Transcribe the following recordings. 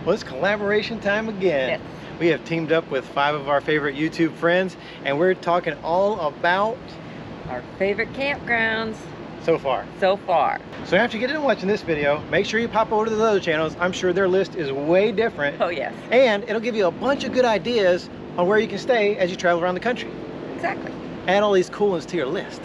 Well, it's collaboration time again. Yes. We have teamed up with 5 of our favorite YouTube friends, and we're talking all about Our favorite campgrounds so far. so far. So after you get done watching this video, make sure you pop over to the other channels. I'm sure their list is way different. Oh yes. And it'll give you a bunch of good ideas on where you can stay as you travel around the country. Exactly. Add all these cool ones to your list.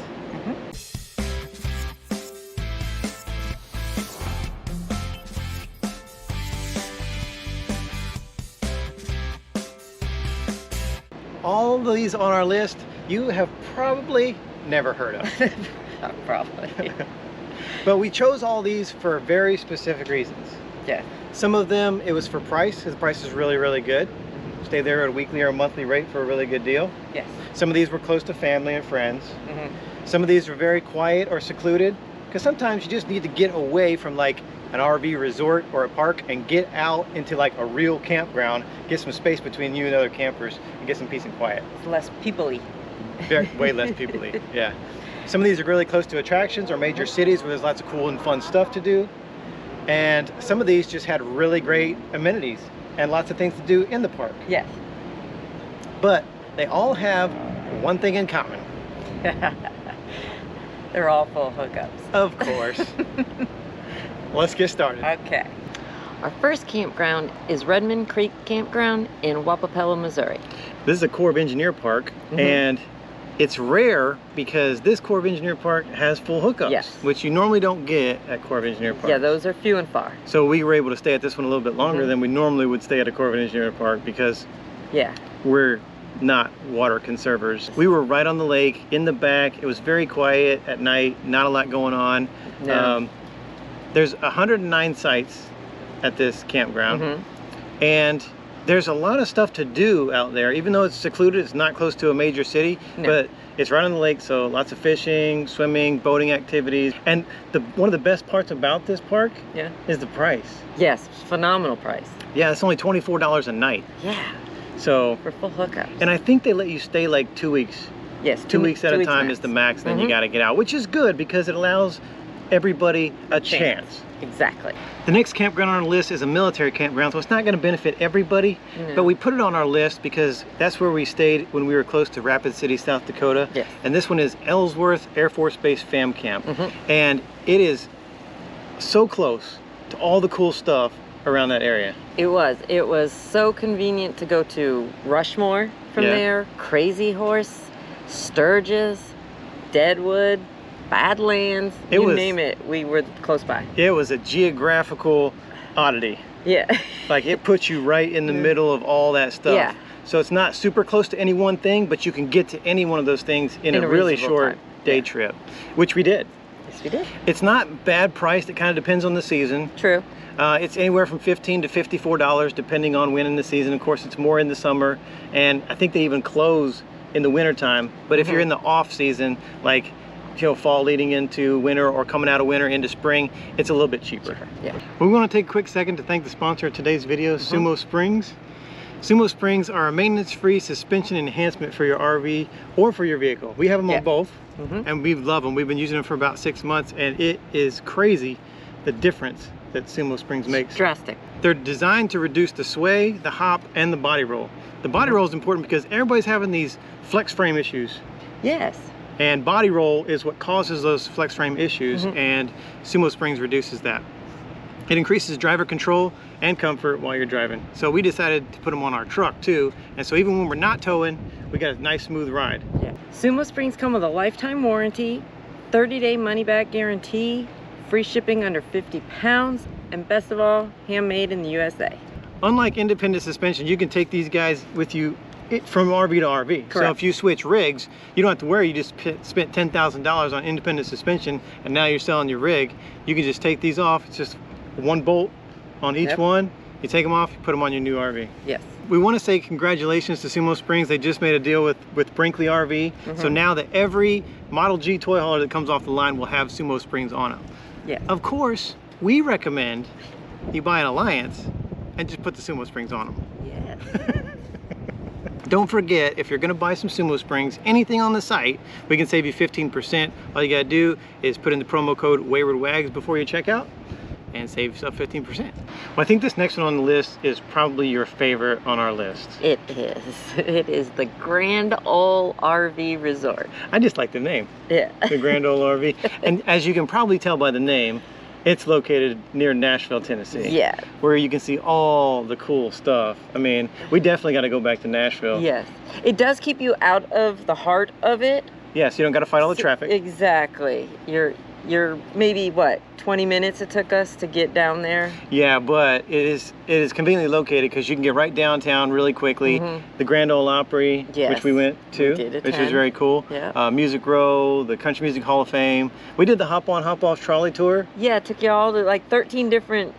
All of these on our list, you have probably never heard of. Probably. But we chose all these for very specific reasons. Yeah. Some of them, it was for price, because the price is really, really good. Stay there at a weekly or a monthly rate for a really good deal. Yes. Some of these were close to family and friends. Mm-hmm. Some of these were very quiet or secluded, because sometimes you just need to get away from like an RV resort or a park and get out into like a real campground, get some space between you and other campers, and get some peace and quiet. It's less people-y. Way less people-y, yeah. Some of these are really close to attractions or major cities where there's lots of cool and fun stuff to do. And some of these just had really great amenities and lots of things to do in the park. Yes. But they all have one thing in common. They're all full hookups. Of course. Let's get started. Okay. Our first campground is Redmond Creek Campground in Wapapella, Missouri. This is a Corps of Engineer park, and it's rare because this Corps of Engineer park has full hookups, Yes. which you normally don't get at Corps of Engineer parks. Yeah, those are few and far. So we were able to stay at this one a little bit longer than we normally would stay at a Corps of Engineer park because Yeah. we're not water conservers. We were right on the lake in the back. It was very quiet at night, not a lot going on. No. There's 109 sites at this campground, and there's a lot of stuff to do out there. Even though it's secluded, it's not close to a major city, but it's right on the lake, so lots of fishing, swimming, boating activities. And one of the best parts about this park is the price. Yes, phenomenal price. Yeah, it's only $24 a night. Yeah. So For full hookups. and I think they let you stay like 2 weeks. Yes, 2 weeks at a time max. is the max, then you got to get out, which is good because it allows everybody a chance. Exactly. The next campground on our list is a military campground, so it's not going to benefit everybody, but we put it on our list because that's where we stayed when we were close to Rapid City, South Dakota. Yes. And this one is Ellsworth Air Force Base Fam Camp. And it is so close to all the cool stuff around that area. It was so convenient to go to Rushmore from there, Crazy Horse, Sturgis, Deadwood, Badlands, you name it, we were close by. It was a geographical oddity. Yeah. Like it puts you right in the middle of all that stuff. Yeah. So it's not super close to any one thing, but you can get to any one of those things in a really reasonable short time. day trip, which we did. Yes, we did. It's not bad priced. It kind of depends on the season. True. It's anywhere from $15 to $54 depending on when in the season. Of course, it's more in the summer, and I think they even close in the winter time. But if you're in the off season, like fall leading into winter or coming out of winter into spring, it's a little bit cheaper. Yeah. We want to take a quick second to thank the sponsor of today's video, Sumo Springs. Sumo Springs are a maintenance-free suspension enhancement for your RV or for your vehicle. We have them on both, and we love them. We've been using them for about 6 months, and it is crazy the difference that Sumo Springs makes. Drastic. They're designed to reduce the sway, the hop, and the body roll. The body roll is important because everybody's having these flex frame issues. Yes. And body roll is what causes those flex frame issues, and Sumo Springs reduces that. It increases driver control and comfort while you're driving. So we decided to put them on our truck too, and so even when we're not towing, we got a nice smooth ride. Yeah. Sumo Springs come with a lifetime warranty, 30-day money-back guarantee, free shipping under 50 pounds, and best of all, handmade in the USA. Unlike independent suspension, you can take these guys with you from RV to RV. Correct. So if you switch rigs, you don't have to worry. You just spent $10,000 on independent suspension, and now you're selling your rig. You can just take these off. It's just one bolt on each one. You take them off, you put them on your new RV. Yes. We want to say congratulations to Sumo Springs. They just made a deal with Brinkley RV. So now that every Model G toy hauler that comes off the line will have Sumo Springs on them. Yeah. Of course, we recommend you buy an Alliance and just put the Sumo Springs on them. Yes. Don't forget, if you're gonna buy some Sumo Springs, anything on the site, we can save you 15%. All you gotta do is put in the promo code WaywardWags before you check out, and save yourself 15%. Well, I think this next one on the list is probably your favorite on our list. It is. It is the Grand Ole RV Resort. I just like the name. Yeah. The Grand Ole RV. And as you can probably tell by the name, it's located near Nashville, Tennessee. Yeah. Where you can see all the cool stuff. I mean, we definitely got to go back to Nashville. Yes. It does keep you out of the heart of it. Yes, you don't got to fight all the traffic. Exactly. You're maybe what, 20 minutes it took us to get down there? Yeah, but it is conveniently located because you can get right downtown really quickly. The Grand Ole Opry, yes, which we went to, which was very cool. Yeah. Music Row, the Country Music Hall of Fame. We did the hop on, hop off trolley tour. Yeah, it took you all to like 13 different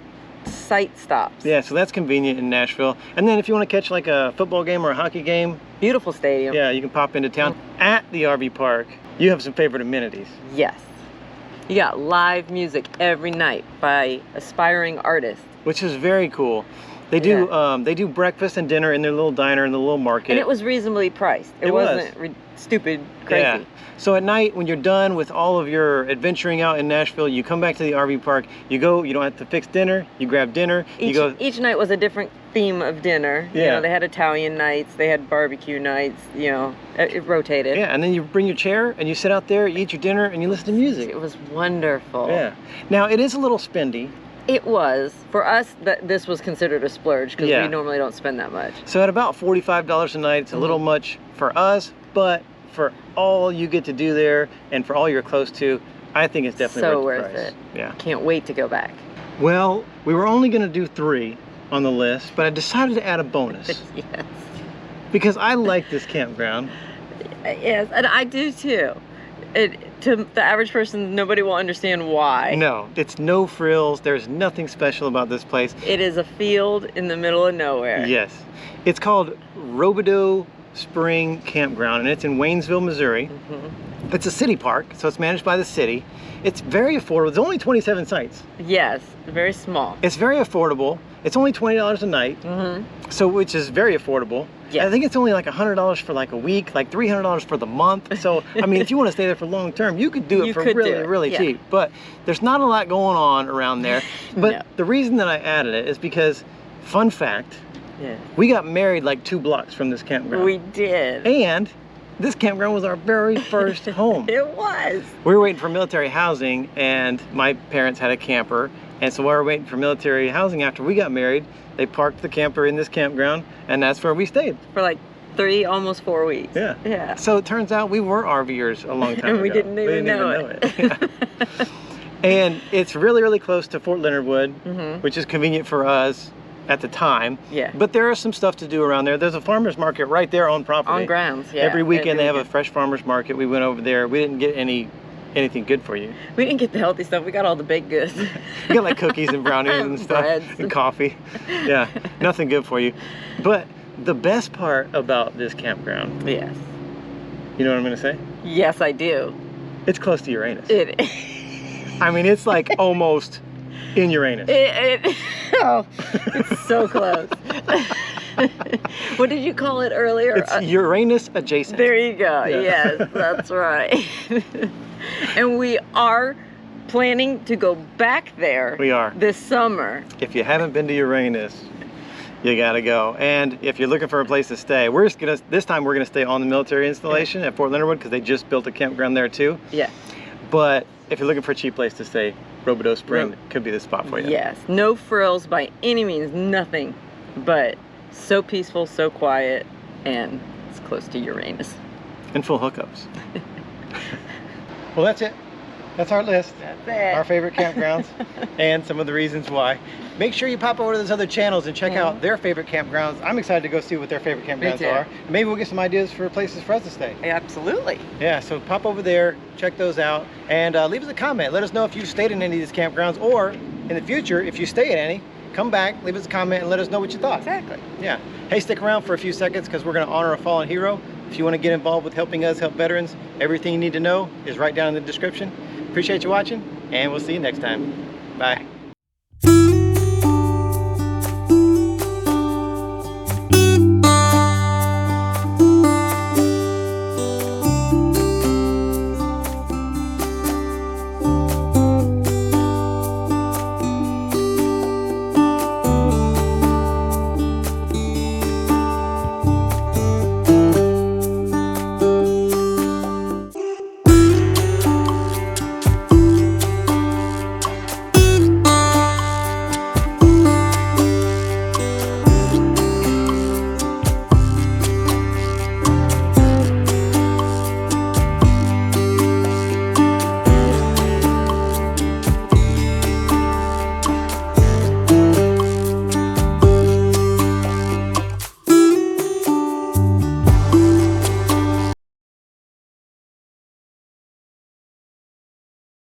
site stops. Yeah, so that's convenient in Nashville. And then if you want to catch like a football game or a hockey game. Beautiful stadium. Yeah, you can pop into town. At the RV park, you have some favorite amenities. Yes. You got live music every night by aspiring artists. Which is very cool. They do breakfast and dinner in their little diner in the little market. And it was reasonably priced. It wasn't stupid crazy. Yeah. So at night when you're done with all of your adventuring out in Nashville, you come back to the RV park, you go, you don't have to fix dinner, you grab dinner, Each night was a different theme of dinner. Yeah. You know, they had Italian nights, they had barbecue nights, you know, it rotated. Yeah, and then you bring your chair and you sit out there, you eat your dinner, and you listen to music. It was wonderful. Yeah. Now, it is a little spendy. It was. For us, this was considered a splurge because we normally don't spend that much. So at about $45 a night, it's a little much for us, but for all you get to do there and for all you're close to, I think it's definitely worth the price. it. Yeah. Can't wait to go back. Well, we were only going to do 3 on the list, but I decided to add a bonus. Yes. Because I like this campground. Yes, and I do too. To the average person, nobody will understand why. No, it's no frills. There's nothing special about this place. It is a field in the middle of nowhere. Yes. It's called Robidoux Spring Campground, and it's in Waynesville, Missouri. It's a city park, so it's managed by the city. It's very affordable. It's only 27 sites. Yes, very small. It's very affordable. It's only $20 a night, so which is very affordable. Yes. I think it's only like $100 for like a week, like $300 for the month. So, I mean, if you want to stay there for long term, you could do it for really cheap. But there's not a lot going on around there. But the reason that I added it is because, fun fact, we got married like 2 blocks from this campground. We did. And this campground was our very first home. It was. We were waiting for military housing, and my parents had a camper. And so while we were waiting for military housing after we got married, they parked the camper in this campground, and that's where we stayed. For like 3, almost 4 weeks. Yeah. Yeah. So it turns out we were RVers a long time and ago. we didn't even know it. Yeah. And it's really, really close to Fort Leonard Wood, which is convenient for us at the time. Yeah. But there is some stuff to do around there. There's a farmer's market right there on property. On grounds, yeah. Every weekend they have a fresh farmer's market. We went over there. We didn't get anything good for you. We didn't get the healthy stuff. We got all the baked goods. We got like cookies and brownies and stuff. Breads. And coffee. Yeah, nothing good for you. But the best part about this campground. Yes. You know what I'm going to say? Yes, I do. It's close to Uranus. It is. I mean, it's like almost in Uranus. Oh, it's so close. What did you call it earlier? It's Uranus adjacent. There you go. Yeah. Yes, that's right. And we are planning to go back there. We are. This summer. If you haven't been to Uranus, you gotta go. And if you're looking for a place to stay, this time we're gonna stay on the military installation at Fort Leonard Wood because they just built a campground there too. Yeah. But if you're looking for a cheap place to stay, Robidoux Spring could be the spot for you. Yes. No frills by any means, nothing. But so peaceful, so quiet, and it's close to Uranus. And full hookups. Well, that's it. That's our list. That's it. Our favorite campgrounds and some of the reasons why. Make sure you pop over to those other channels and check out their favorite campgrounds. I'm excited to go see what their favorite campgrounds are. Maybe we'll get some ideas for places for us to stay. Absolutely. Yeah, so pop over there, check those out, and leave us a comment. Let us know if you've stayed in any of these campgrounds, or in the future, if you stay at any, come back, leave us a comment, and let us know what you thought. Exactly. Yeah. Hey, stick around for a few seconds because we're going to honor a fallen hero. If you want to get involved with helping us help veterans, everything you need to know is right down in the description. Appreciate you watching, and we'll see you next time. Bye.